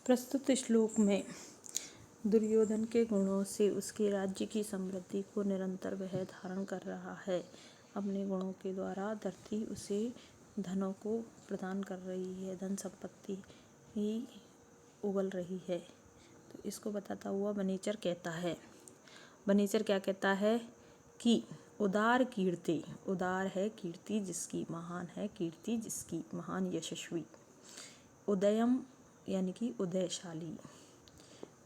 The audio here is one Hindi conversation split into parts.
प्रस्तुत श्लोक में दुर्योधन के गुणों से उसके राज्य की समृद्धि को निरंतर वह धारण कर रहा है। अपने गुणों के द्वारा धरती उसे धनों को प्रदान कर रही है, धन संपत्ति ही उगल रही है। तो इसको बताता हुआ बनीचर कहता है, बनीचर क्या कहता है कि उदार कीर्ति, उदार है कीर्ति जिसकी, महान है कीर्ति जिसकी, महान यशस्वी। उदयम यानी कि उदयशाली,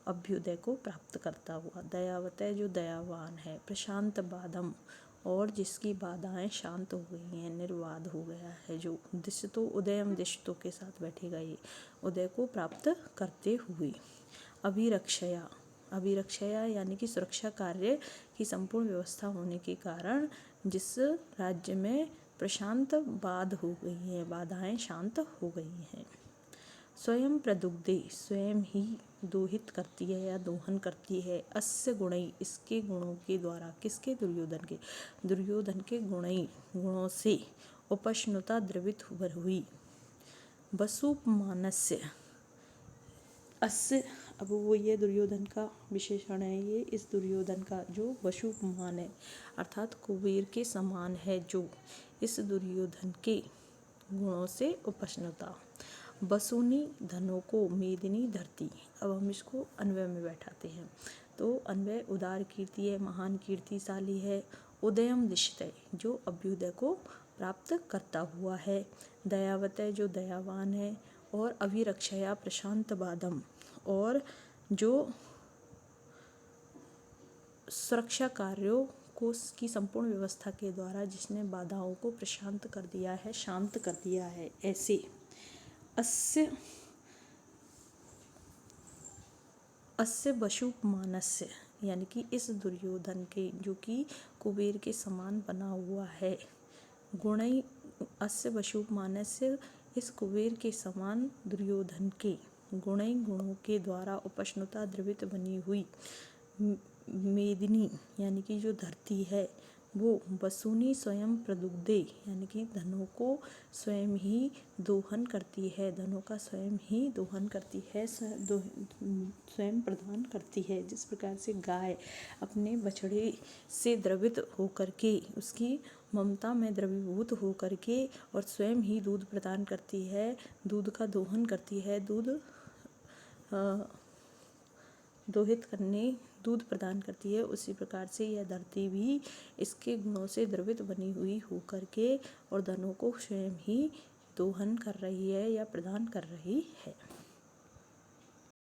अभ्युदय को प्राप्त करता हुआ। दयावत है जो दयावान है। प्रशांत बादम, और जिसकी बाधाएं शांत हो गई हैं, निर्वाध हो गया है जो। दिशतो उदयम, दिशतो के साथ बैठेगा ये, उदय को प्राप्त करते हुए। अभिरक्षया, अभिरक्षया यानी कि सुरक्षा कार्य की संपूर्ण व्यवस्था होने के कारण जिस राज्य में प्रशांत बाध हो गई है, बाधाएं शांत हो गई हैं। स्वयं प्रदुग्धे, स्वयं ही दोहित करती है या दोहन करती है। अस्य गुणई, इसके गुणों के द्वारा, किसके? दुर्योधन के, दुर्योधन के गुणई, गुणों से उपश्नुता द्रवित हुई। वसुपमानस्य, अस्य, अब वो ये दुर्योधन का विशेषण है, ये इस दुर्योधन का जो वसुपमान है अर्थात कुबेर के समान है, जो इस दुर्योधन के गुणों से उपश्नुता। बसुनी, धनों को, मेदिनी, धरती। अब हम इसको अन्वय में बैठाते हैं। तो अन्वय उदार कीर्ति है, महान कीर्तिशाली है। उदयम दिशते, जो अभ्युदय को प्राप्त करता हुआ है। दयावत है जो दयावान है। और अभिरक्षया प्रशांत बादम, और जो सुरक्षा कार्यों को की संपूर्ण व्यवस्था के द्वारा जिसने बाधाओं को प्रशांत कर दिया है, शांत कर दिया है, ऐसे। अस्य वसुपमानस्य, यानी कि इस दुर्योधन के, जो कि कुबेर के समान बना हुआ है। गुणई, अस्य वसुपमानस्य, इस कुबेर के समान दुर्योधन के गुणई, गुणों के द्वारा उपश्नुता द्रवित बनी हुई मेदिनी, यानी कि जो धरती है वो। वसुनी स्वयं प्रदुग्धे, यानी कि धनों को स्वयं ही दोहन करती है, धनों का स्वयं ही दोहन करती है, स्वयं प्रदान करती है। जिस प्रकार से गाय अपने बछड़े से द्रवित होकर के, उसकी ममता में द्रवीभूत होकर के और स्वयं ही दूध प्रदान करती है, दूध का दोहन करती है, दोहित करने, दूध प्रदान करती है, उसी प्रकार से यह धरती भी इसके गुणों से द्रवित बनी हुई होकर के और धनों को स्वयं ही दोहन कर रही है या प्रदान कर रही है।